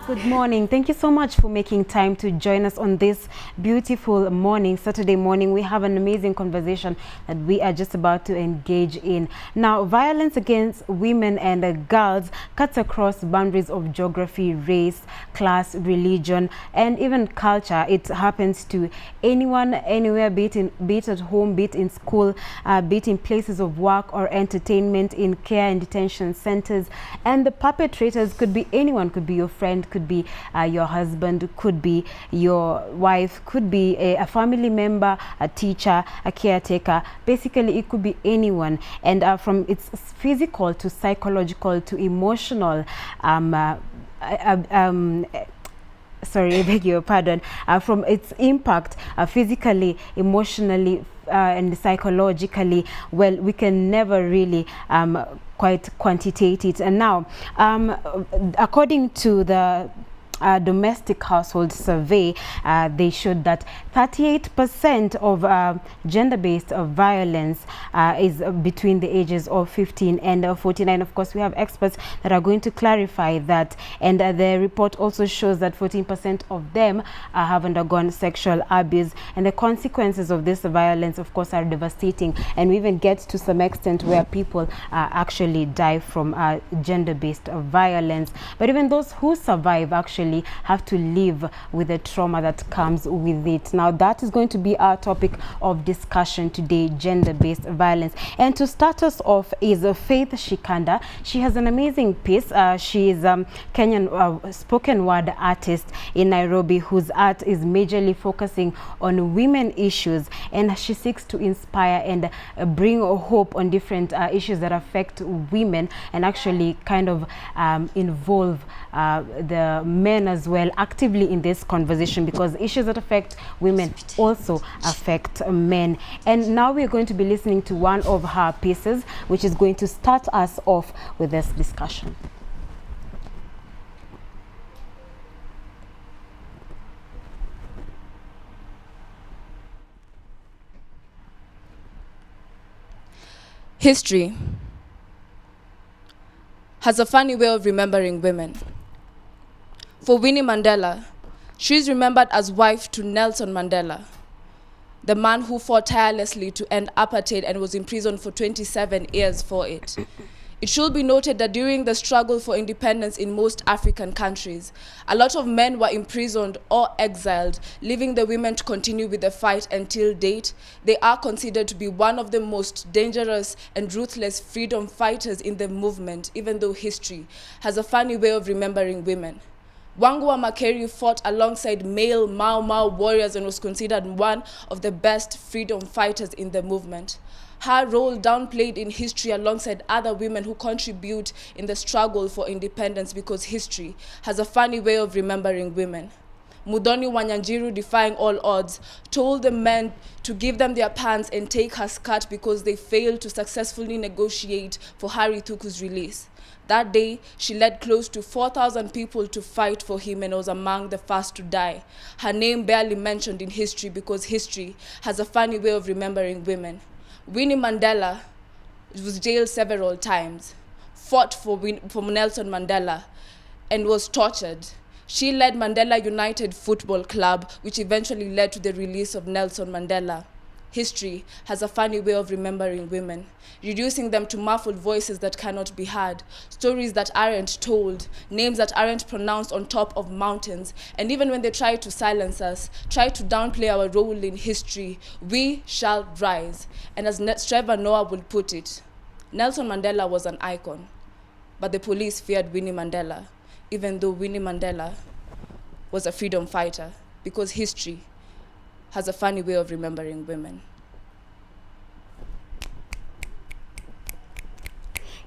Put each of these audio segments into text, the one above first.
Good morning. Thank you so much for making time to join us on this beautiful morning, Saturday morning. We have an amazing conversation that we are just about to engage in. Now, violence against women and girls cuts across boundaries of geography, race, class, religion, and even culture. It happens to anyone, anywhere, be it at home, be it in school, be it in places of work or entertainment, in care and detention centers. And the perpetrators could be anyone, could be your friend, could be your husband, could be your wife, could be a family member, a teacher, a caretaker. Basically, it could be anyone. And from its physical to psychological to emotional, sorry, I beg your pardon, from its impact physically, emotionally, and psychologically, well, we can never really quite quantitate it. And now, according to the domestic household survey, they showed that 38% of gender-based violence is between the ages of 15 and 49. Of course, we have experts that are going to clarify that. And the report also shows that 14% of them have undergone sexual abuse. And the consequences of this violence, of course, are devastating. And we even get to some extent where people actually die from gender-based violence. But even those who survive actually have to live with the trauma that comes with it. Now, that is going to be our topic of discussion today, gender-based violence. And to start us off is Faith Shikanda. She has an amazing piece. She is a Kenyan spoken word artist in Nairobi whose art is majorly focusing on women issues, and she seeks to inspire and bring hope on different issues that affect women, and actually kind of involve the men as well actively in this conversation, because issues that affect women also affect men. And now we're going to be listening to one of her pieces, which is going to start us off with this discussion. History has a funny way of remembering women. For Winnie Mandela, she is remembered as wife to Nelson Mandela, the man who fought tirelessly to end apartheid and was imprisoned for 27 years for it. It should be noted that during the struggle for independence in most African countries, a lot of men were imprisoned or exiled, leaving the women to continue with the fight until date. They are considered to be one of the most dangerous and ruthless freedom fighters in the movement, even though history has a funny way of remembering women. Wangua Makeri fought alongside male Mau Mau warriors and was considered one of the best freedom fighters in the movement. Her role downplayed in history alongside other women who contribute in the struggle for independence, because history has a funny way of remembering women. Mudoni Wanyanjiru, defying all odds, told the men to give them their pants and take her skirt because they failed to successfully negotiate for Harry Thuku's release. That day, she led close to 4,000 people to fight for him and was among the first to die. Her name barely mentioned in history because history has a funny way of remembering women. Winnie Mandela was jailed several times, fought for Nelson Mandela, and was tortured. She led Mandela United Football Club, which eventually led to the release of Nelson Mandela. History has a funny way of remembering women, reducing them to muffled voices that cannot be heard, stories that aren't told, names that aren't pronounced on top of mountains, and even when they try to silence us, try to downplay our role in history, we shall rise. And as Trevor Noah would put it, Nelson Mandela was an icon, but the police feared Winnie Mandela, even though Winnie Mandela was a freedom fighter, because history has a funny way of remembering women.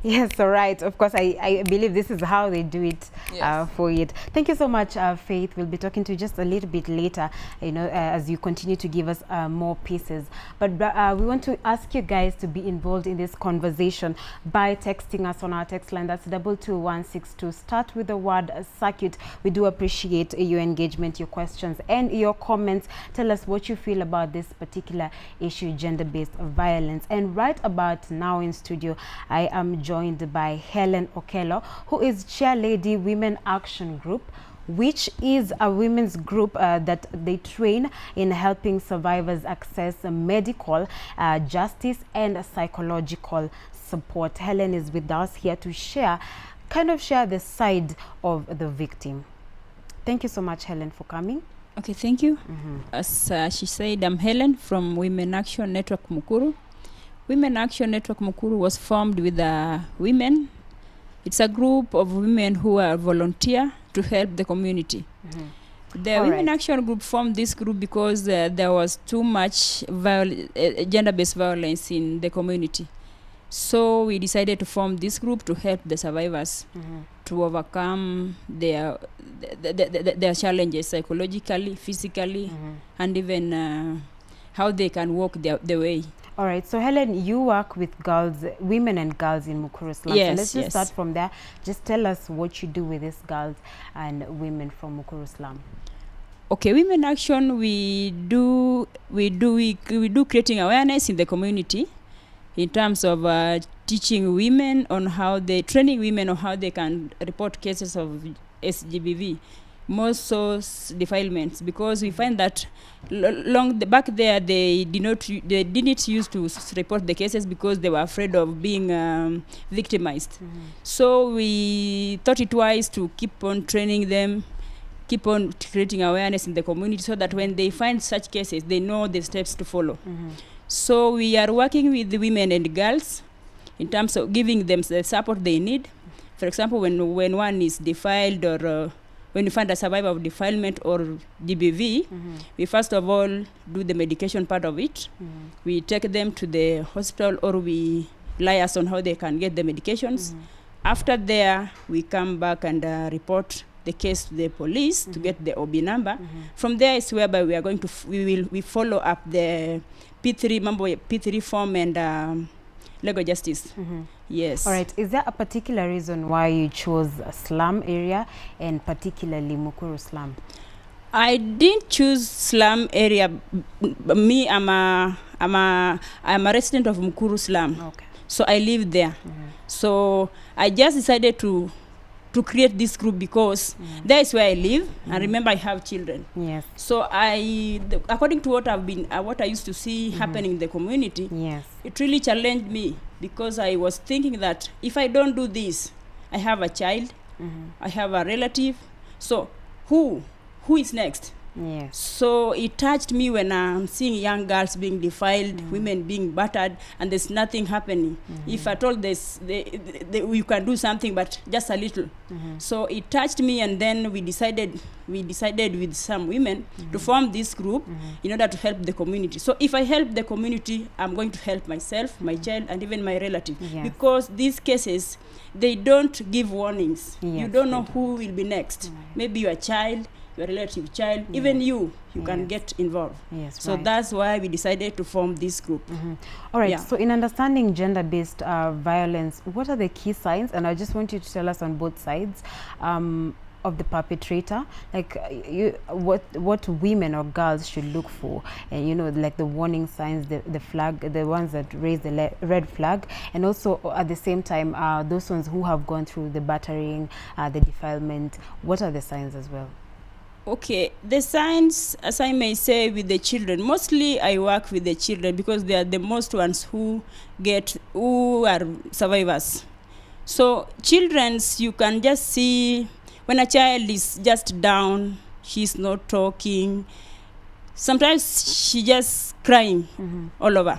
Yes, all right. Of course, I believe this is how they do it. Yes. For it. Thank you so much, Faith. We'll be talking to you just a little bit later, as you continue to give us more pieces. But we want to ask you guys to be involved in this conversation by texting us on our text line. That's 22162. Start with the word circuit. We do appreciate your engagement, your questions, and your comments. Tell us what you feel about this particular issue, gender-based violence. And right about now in studio, I am joined by Helen Okello, who is Chair Lady Women Action Group, which is a women's group that they train in helping survivors access medical justice and psychological support. Helen is with us here to share the side of the victim. Thank you so much, Helen, for coming. Okay, thank you. As she said, I'm Helen from Women Action Network Mukuru. Women Action Network Mukuru was formed with women. It's a group of women who are volunteer to help the community. The Women Action Group formed this group because there was too much gender-based violence in the community. So we decided to form this group to help the survivors to overcome their challenges psychologically, physically, and even how they can walk the way. All right. So Helen, you work with women and girls in Mukuru slum. Yes, so let's just start from there. Just tell us what you do with these girls and women from Mukuru slum. Okay, Women Action, we do creating awareness in the community in terms of training women on how they can report cases of SGBV, most source defilements, because we find that back there they didn't use to report the cases because they were afraid of being victimized. So we thought it wise to keep on training them, keep on creating awareness in the community so that when they find such cases, they know the steps to follow. So we are working with the women and girls in terms of giving them the support they need. For example, when one is defiled or when you find a survivor of defilement or GBV, we first of all do the medication part of it. We take them to the hospital or we liaise on how they can get the medications. After there, we come back and report the case to the police to get the OB number. From there is whereby we are going to we follow up the P3 form and legal justice. Yes. All right. Is there a particular reason why you chose a slum area and particularly Mukuru slum? I didn't choose slum area. Me, I'm a resident of Mukuru slum. Okay. So I live there. So I just decided to create this group because that is where I live, and remember I have children. Yes. So according to what I used to see happening in the community, it really challenged me because I was thinking that if I don't do this, I have a child, I have a relative, so who is next? Yes. So it touched me when I'm seeing young girls being defiled, women being battered, and there's nothing happening. If I told this, we can do something, but just a little. So it touched me, and then we decided with some women to form this group in order to help the community. So if I help the community, I'm going to help myself, my child, and even my relative. Because these cases, they don't give warnings. You don't know who will be next. Maybe your child, your relative child, even you can get involved. So that's why we decided to form this group. All right. So in understanding gender-based violence, what are the key signs? And I just want you to tell us on both sides of the perpetrator, like what women or girls should look for, and like the warning signs, the flag, the ones that raise the red flag, and also at the same time those ones who have gone through the battering, the defilement. What are the signs as well? Okay, the signs, as I may say, with the children, mostly I work with the children because they are the most ones who are survivors. So children's, you can just see when a child is just down, she's not talking. Sometimes she just crying all over.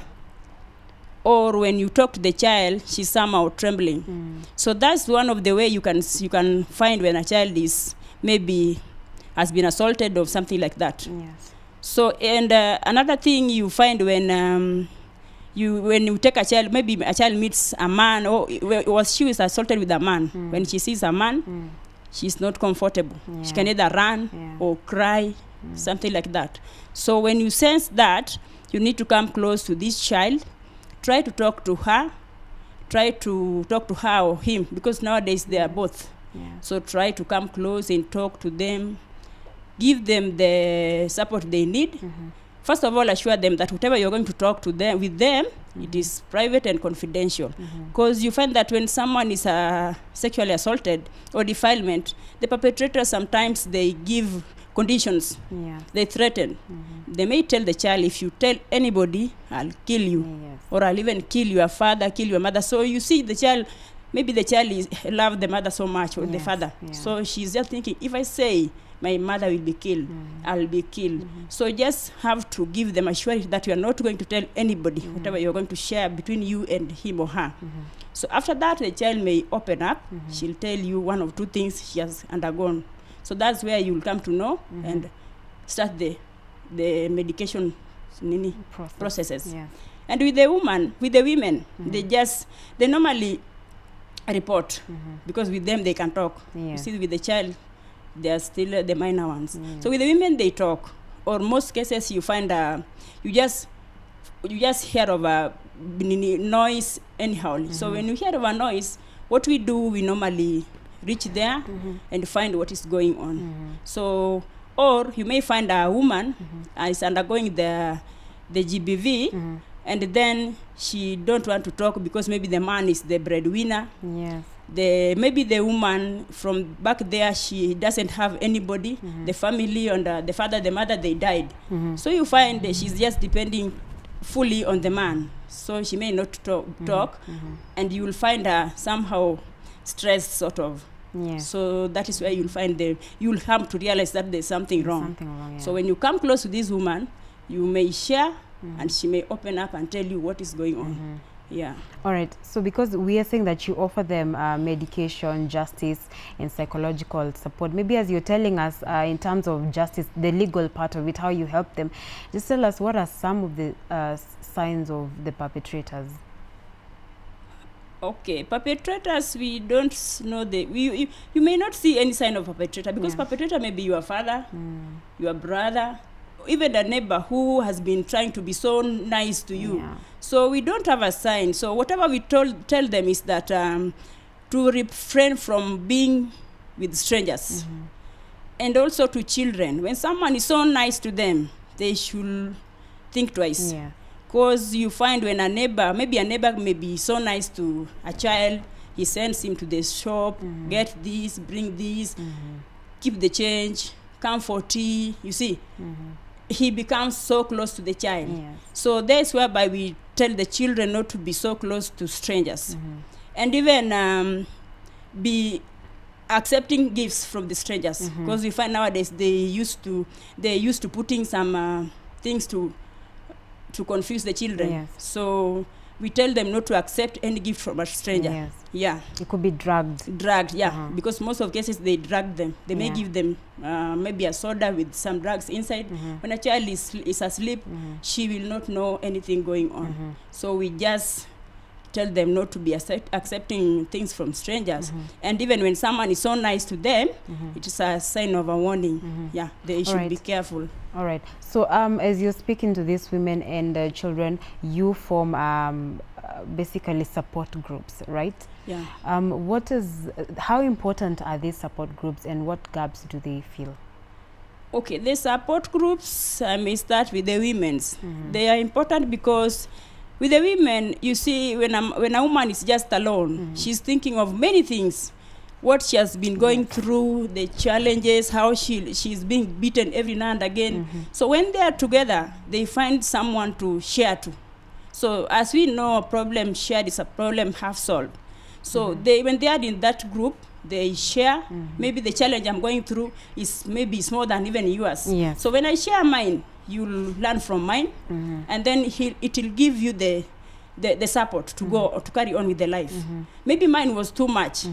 Or when you talk to the child, she's somehow trembling. So that's one of the way you can find when a child is maybe has been assaulted or something like that. So and another thing you find when you take a child, maybe a child meets a man, or she was assaulted with a man. When she sees a man, she's not comfortable. She can either run or cry, something like that. So when you sense that, you need to come close to this child, try to talk to her or him, because nowadays they are both. So try to come close and talk to them, give them the support they need. First of all, assure them that whatever you're going to talk to them with them, It is private and confidential. Because you find that when someone is sexually assaulted or defilement, the perpetrators sometimes they give conditions. Yeah. They threaten. They may tell the child, if you tell anybody, I'll kill you. Yes. Or I'll even kill your father, kill your mother. So you see the child, maybe the child love the mother so much, or the Yes, father. yeah. So she's just thinking, if I say my mother will be killed, I'll be killed. So just have to give them assurance that you are not going to tell anybody whatever you're going to share between you and him or her. So after that, the child may open up. She'll tell you one or two things she has undergone. So that's where you'll come to know and start the medication processes. Yes. And with the women, they normally report because with them they can talk. Yeah. You see, with the child, they are still the minor ones. So with the women, they talk. Or most cases, you find you just hear of a noise anyhow. So when you hear of a noise, what we do, we normally reach there and find what is going on. So, or you may find a woman is undergoing the GBV, and then she don't want to talk because maybe the man is the breadwinner. Yes. Maybe the woman from back there, she doesn't have anybody. The family and the father, the mother, they died. So you find that she's just depending fully on the man. So she may not talk, and you will find her somehow stressed, sort of. Yeah. So that is where you'll find you'll come to realize that there's something wrong. Yeah. So when you come close to this woman, you may share, and she may open up and tell you what is going on. Yeah. All right. So because we are saying that you offer them medication, justice, and psychological support, maybe as you're telling us in terms of justice, the legal part of it, how you help them, just tell us what are some of the signs of the perpetrators? Okay, perpetrators, we don't know you may not see any sign of perpetrator because perpetrator may be your father, your brother, even a neighbor who has been trying to be so nice to you. Yeah. So we don't have a sign. So whatever we tell them is that to refrain from being with strangers. And also to children. When someone is so nice to them, they should think twice. Yeah. Because you find when a neighbor may be so nice to a child, he sends him to the shop, get this, bring this, keep the change, come for tea, you see. He becomes so close to the child. Yes. So that's whereby we tell the children not to be so close to strangers. And even be accepting gifts from the strangers. Because we find nowadays they used to putting some things to confuse the children. Yes. So we tell them not to accept any gift from a stranger. Yes. Yeah. It could be drugged. Yeah. Because most of cases they drug them. They may give them maybe a soda with some drugs inside. When a child is asleep, she will not know anything going on. So we just tell them not to be accepting things from strangers. And even when someone is so nice to them, it is a sign of a warning. Yeah, they should be careful. All right. So as you're speaking to these women and children, you form basically support groups, right? Yeah. How important are these support groups and what gaps do they fill? Okay, the support groups, I may start with the women's. They are important because with the women, you see, when a woman is just alone, she's thinking of many things. What she has been going through, the challenges, how she's being beaten every now and again. So when they are together, they find someone to share to. So as we know, a problem shared is a problem half solved. So when they are in that group, they share. Maybe the challenge I'm going through is more than even yours. Yes. So when I share mine, you'll learn from mine, and then it will give you the support to go or to carry on with the life. Maybe mine was too much,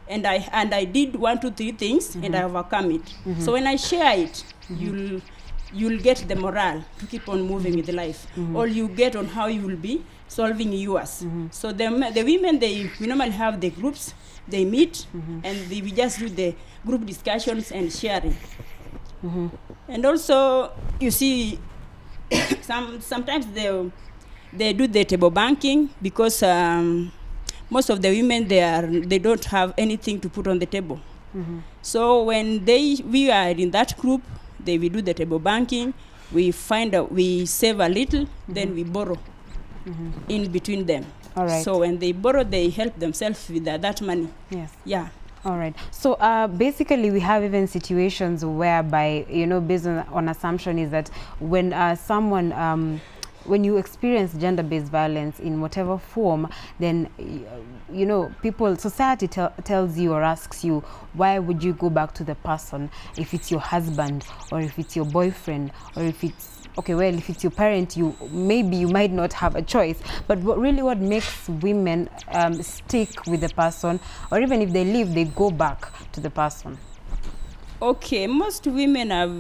and I did 1, 2, 3 things, and I overcome it. So when I share it, you'll get the morale to keep on moving with the life. All you get on how you will be solving yours. So the women, we normally have the groups, they meet, and we just do the group discussions and sharing. And also, you see, sometimes they do the table banking because most of the women they don't have anything to put on the table. So when we are in that group, we do the table banking. We find out, we save a little, then we borrow. in between them. All right. So when they borrow, they help themselves with that money. Yes. Yeah. All right. So basically, we have even situations whereby, based on assumption is that when someone, when you experience gender-based violence in whatever form, then, society tells you or asks you, why would you go back to the person if it's your husband or if it's your boyfriend or if it's, if it's your parent, maybe you might not have a choice. But what makes women stick with the person, or even if they leave, they go back to the person? Okay, most women have,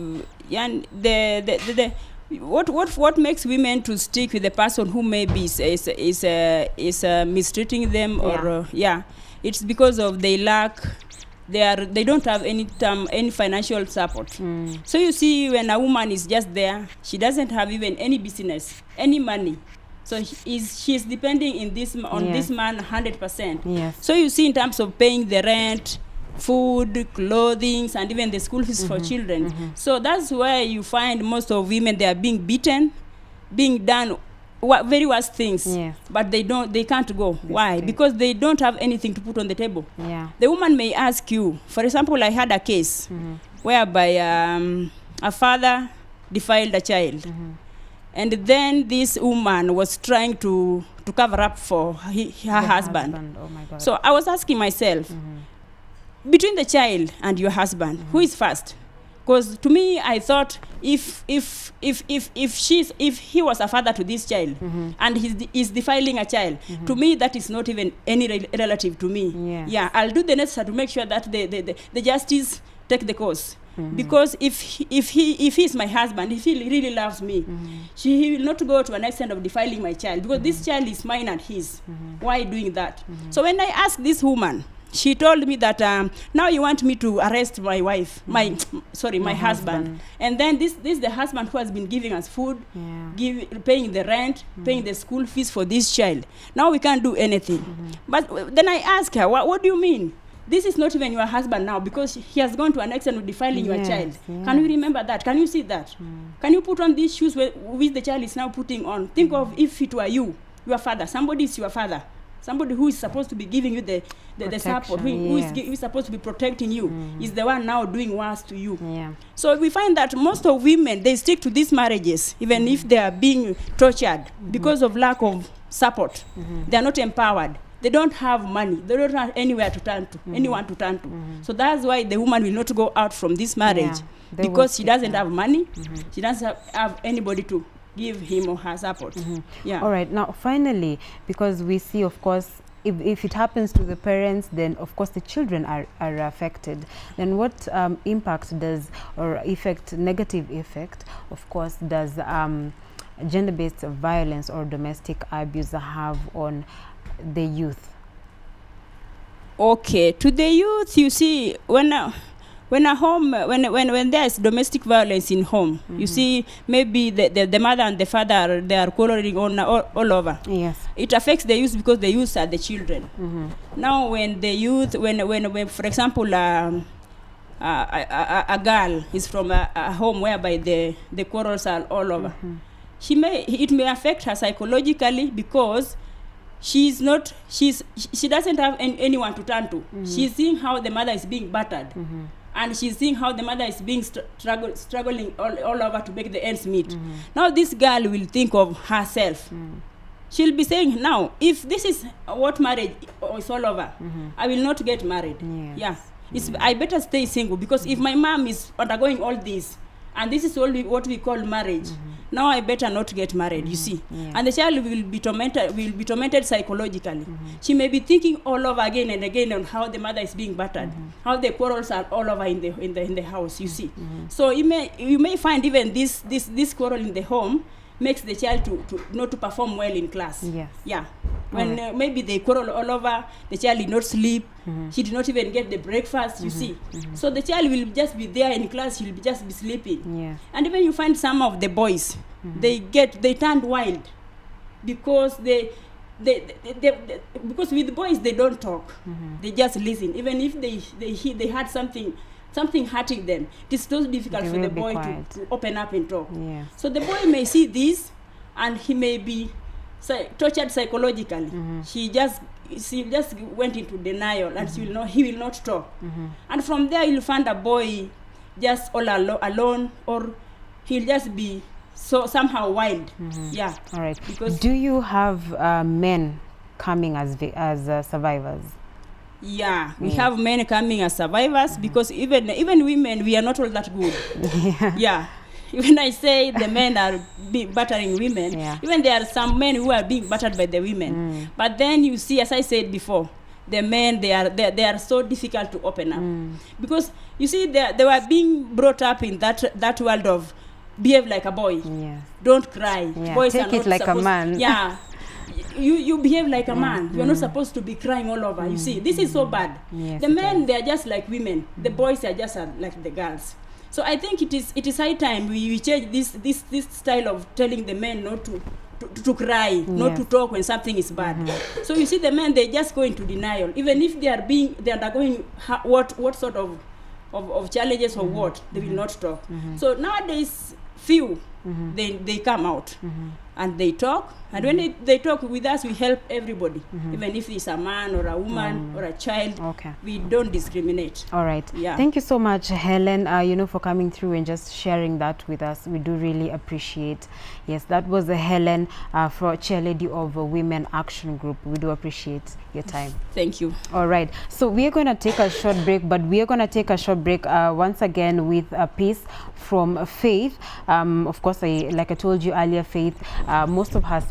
what makes women to stick with the person who maybe is mistreating them, or it's because of they lack. They don't have any financial support. So you see, when a woman is just there, she doesn't have even any business, any money. So she's depending on this man 100%. Yes. So you see, in terms of paying the rent, food, clothing, and even the school fees for children. So that's why you find most of women, they are being beaten, being done very worst things, but they can't go. Why? Because they don't have anything to put on the table. The woman may ask you, for example, I had a case whereby a father defiled a child, and then this woman was trying to cover up for her husband. Oh my God. So I was asking myself, between the child and your husband, who is first? Because to me, I thought if he was a father to this child and he's defiling a child, to me that is not even any relative to me. Yeah, I'll do the necessary to make sure that the justice take the course. Because if he's my husband, if he really loves me, he will not go to an extent of defiling my child, because this child is mine and his. Why doing that? So when I asked this woman, she told me that now you want me to arrest my wife, my husband. And then this is the husband who has been giving us food, paying the rent, paying the school fees for this child. Now we can't do anything. But then I asked her, what do you mean? This is not even your husband now, because he has gone to an extent of defiling your child. Can you remember that? Can you see that? Can you put on these shoes which the child is now putting on? Think of if it were you, your father. Somebody is your father. Somebody who is supposed to be giving you the support, who is supposed to be protecting you, is the one now doing worse to you. So we find that most of women, they stick to these marriages, even if they are being tortured because of lack of support. They are not empowered. They don't have money. They don't have anywhere to turn to, anyone to turn to. So that's why the woman will not go out from this marriage, because she doesn't have money. She doesn't have anybody to give him or her support. All right. Now, finally, because we see, of course, if it happens to the parents, then of course the children are affected. Then what impact does, or effect, negative effect, of course, does gender-based violence or domestic abuse have on the youth? Okay, to the youth, you see, when there is domestic violence in home, you see, maybe the mother and the father, they are quarreling all over. Yes. It affects the youth, because the youth are the children. Now, when the youth, when for example, a girl is from a home whereby the quarrels are all over, it may affect her psychologically, because she doesn't have anyone to turn to. She's seeing how the mother is being battered. And she's seeing how the mother is being struggling all over to make the ends meet. Now this girl will think of herself. She'll be saying, now, if this is what marriage is all over, I will not get married. I better stay single, because if my mom is undergoing all this, and this is what we call marriage, now I better not get married, you see. And the child will be tormented psychologically. She may be thinking all over again and again on how the mother is being battered, how the quarrels are all over in the house, you see. So you may find even this quarrel in the home makes the child to not to perform well in class. When maybe they quarrel all over, the child did not sleep, she did not even get the breakfast, you see. So the child will just be there in class, she'll just be sleeping. And even you find some of the boys, they turn wild, because because with boys they don't talk, they just listen. Even if they had something hurting them, it is so difficult for the boy to open up and talk. So the boy may see this, and he may be tortured psychologically. She just went into denial, and he will not talk. And from there you'll find a boy just all alone, or he'll just be somehow wild. Yeah. All right. Because do you have men coming as survivors? Yeah, we have men coming as survivors, because even women, we are not all that good. Yeah. When I say the men are battering women, even there are some men who are being battered by the women. But then you see, as I said before, the men, they are so difficult to open up, because you see they were being brought up in that world of behave like a boy, don't cry, boys take are not it like supposed, a man. Yeah. You behave like a man. You're not supposed to be crying all over. You see, this is so bad. Yes, the men, they are just like women. The boys are just like the girls. So I think it is high time we change this style of telling the men not to cry, not to talk when something is bad. So you see, the men, they just go into denial, even if they are undergoing what sort of challenges or what, they will not talk. So nowadays, few they come out and they talk, and when they talk with us, we help everybody, even if it's a man or a woman or a child. We don't discriminate. All right. Thank you so much, Helen, for coming through and just sharing that with us. We do really appreciate. Yes, that was Helen for chairlady of Women Action Group. We do appreciate your time. Thank you. All right, so we are going to take a short break, but we are going to take a short break once again with a piece from Faith. Of course, like I told you earlier, Faith, most of her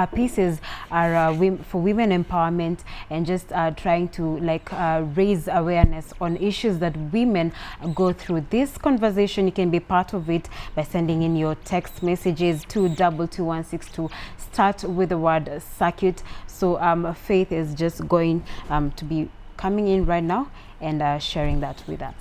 pieces are for women empowerment, and just trying to raise awareness on issues that women go through. This conversation, you can be part of it by sending in your text messages to 22162. Start with the word circuit. So Faith is just going to be coming in right now and sharing that with us.